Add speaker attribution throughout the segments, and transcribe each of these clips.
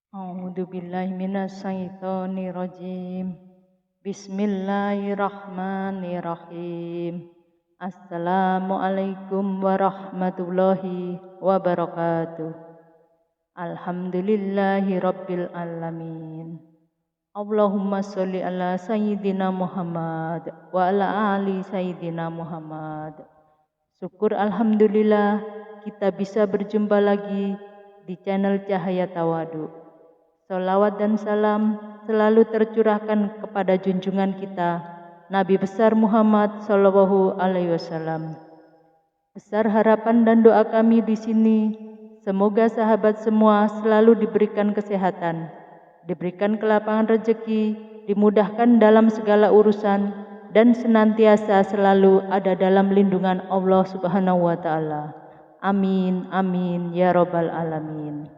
Speaker 1: A'udzu billahi minasyaitonir rajim. Bismillahirrahmanirrahim. Assalamualaikum warahmatullahi wabarakatuh. Alhamdulillahi rabbil alamin. Allahumma sholli ala sayyidina Muhammad wa ala ali sayyidina Muhammad. Syukur alhamdulillah kita bisa berjumpa lagi di channel Cahaya Tawadu. Salawat dan salam selalu tercurahkan kepada junjungan kita, Nabi besar Muhammad Sallallahu Alaihi Wasallam. Besar harapan dan doa kami di sini, semoga sahabat semua selalu diberikan kesehatan, diberikan kelapangan rezeki, dimudahkan dalam segala urusan, dan senantiasa selalu ada dalam lindungan Allah Subhanahu wa Ta'ala. Amin, amin, ya Rabbal Alamin.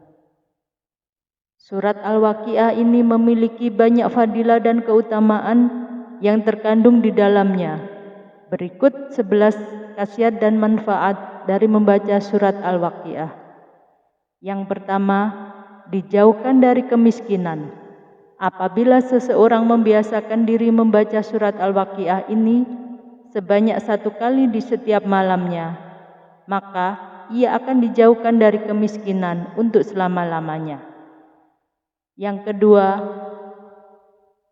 Speaker 1: Surat Al-Waqiah ini memiliki banyak fadilah dan keutamaan yang terkandung di dalamnya. Berikut 11 khasiat dan manfaat dari membaca surat Al-Waqiah. Yang pertama, dijauhkan dari kemiskinan. Apabila seseorang membiasakan diri membaca surat Al-Waqiah ini sebanyak 1 kali di setiap malamnya, maka ia akan dijauhkan dari kemiskinan untuk selama-lamanya. Yang kedua,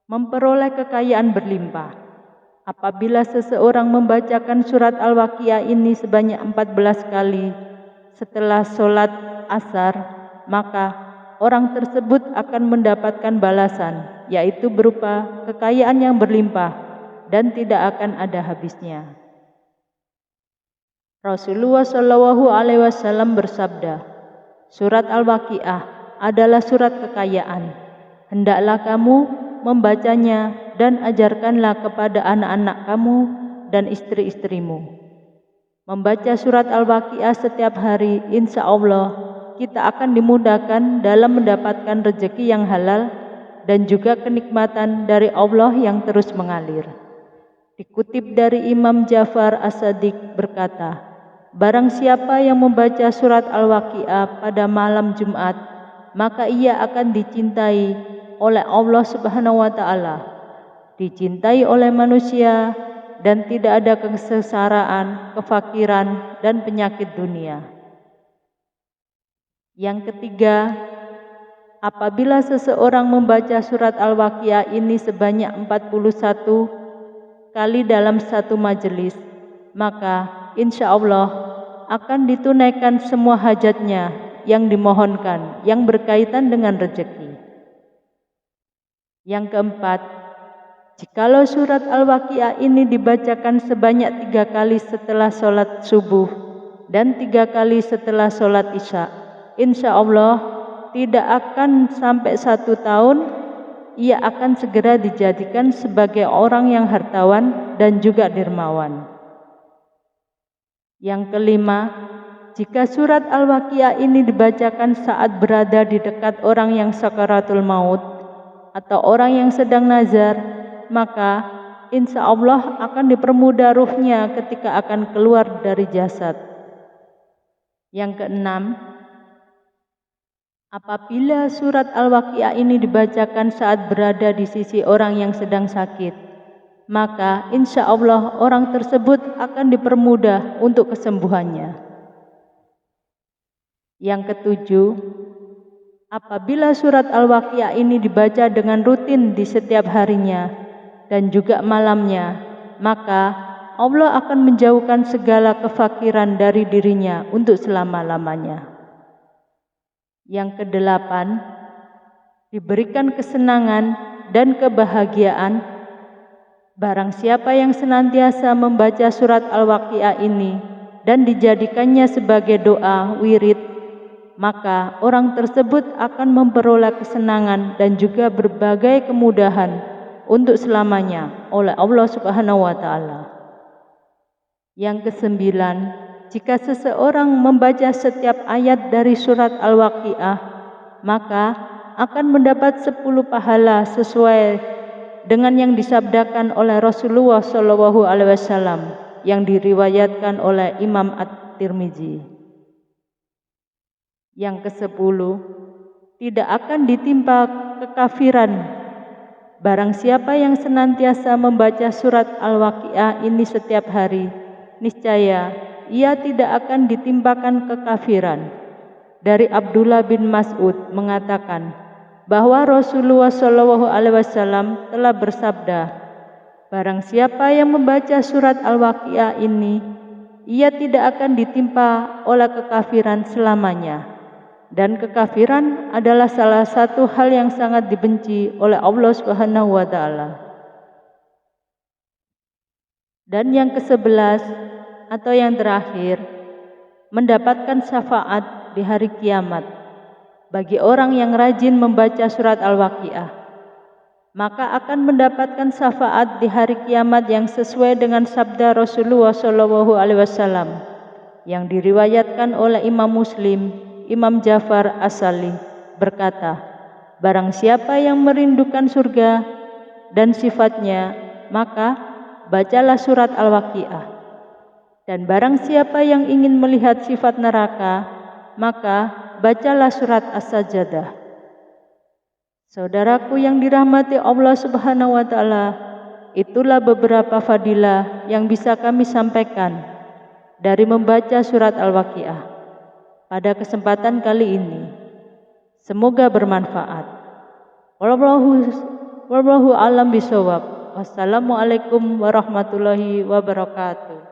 Speaker 1: memperoleh kekayaan berlimpah. Apabila seseorang membacakan surat Al-Waqiah ini sebanyak 14 kali setelah sholat asar, maka orang tersebut akan mendapatkan balasan, yaitu berupa kekayaan yang berlimpah dan tidak akan ada habisnya. Rasulullah Shallallahu Alaihi Wasallam bersabda, surat Al-Waqiah adalah surat kekayaan. Hendaklah kamu membacanya dan ajarkanlah kepada anak-anak kamu dan istri-istrimu. Membaca surat Al-Waqiah setiap hari, insya Allah kita akan dimudahkan dalam mendapatkan rezeki yang halal dan juga kenikmatan dari Allah yang terus mengalir. Dikutip dari Imam Ja'far As-Shadiq berkata, barang siapa yang membaca surat Al-Waqiah pada malam Jumat, maka ia akan dicintai oleh Allah Subhanahu wa Ta'ala, dicintai oleh manusia, dan tidak ada kesengsaraan, kefakiran, dan penyakit dunia. Yang ketiga, apabila seseorang membaca surat Al-Waqiah ini sebanyak 41 kali dalam satu majelis, maka insya Allah akan ditunaikan semua hajatnya yang dimohonkan, yang berkaitan dengan rezeki. Yang keempat, jikalau surat Al-Waqiah ini dibacakan sebanyak 3 kali setelah sholat subuh dan 3 kali setelah sholat isya, insya Allah tidak akan sampai 1 tahun ia akan segera dijadikan sebagai orang yang hartawan dan juga dermawan. Yang kelima, jika surat Al-Waqiah ini dibacakan saat berada di dekat orang yang sakaratul maut atau orang yang sedang nazar, maka insya Allah akan dipermudah ruhnya ketika akan keluar dari jasad. Yang keenam, apabila surat Al-Waqiah ini dibacakan saat berada di sisi orang yang sedang sakit, maka insya Allah orang tersebut akan dipermudah untuk kesembuhannya. Yang ketujuh, apabila surat Al-Waqiah ini dibaca dengan rutin di setiap harinya dan juga malamnya, maka Allah akan menjauhkan segala kefakiran dari dirinya untuk selama-lamanya. Yang kedelapan, diberikan kesenangan dan kebahagiaan barang siapa yang senantiasa membaca surat Al-Waqiah ini dan dijadikannya sebagai doa wirid, maka orang tersebut akan memperoleh kesenangan dan juga berbagai kemudahan untuk selamanya oleh Allah Subhanahu wa Ta'ala. Yang kesembilan, jika seseorang membaca setiap ayat dari surat Al-Waqiah, maka akan mendapat 10 pahala sesuai dengan yang disabdakan oleh Rasulullah Shallallahu Alaihi Wasallam yang diriwayatkan oleh Imam At-Tirmizi. Yang ke-10, tidak akan ditimpa kekafiran. Barang siapa yang senantiasa membaca surat Al-Waqiah ini setiap hari, niscaya ia tidak akan ditimpakan kekafiran. Dari Abdullah bin Mas'ud mengatakan bahwa Rasulullah SAW telah bersabda, barang siapa yang membaca surat Al-Waqiah ini, ia tidak akan ditimpa oleh kekafiran selamanya. Dan kekafiran adalah salah satu hal yang sangat dibenci oleh Allah Subhanahu wa taala. Dan yang ke-11 atau yang terakhir, mendapatkan syafaat di hari kiamat bagi orang yang rajin membaca surat Al-Waqiah. Maka akan mendapatkan syafaat di hari kiamat yang sesuai dengan sabda Rasulullah SAW yang diriwayatkan oleh Imam Muslim. Imam Ja'far As-Sadiq berkata, barang siapa yang merindukan surga dan sifatnya, maka bacalah surat Al-Waqiah. Dan barang siapa yang ingin melihat sifat neraka, maka bacalah surat As-Sajdah. Saudaraku yang dirahmati Allah Subhanahu wa taala, itulah beberapa fadilah yang bisa kami sampaikan dari membaca surat Al-Waqiah pada kesempatan kali ini. Semoga bermanfaat. Wallahu a'lam bishawab. Wassalamualaikum warahmatullahi wabarakatuh.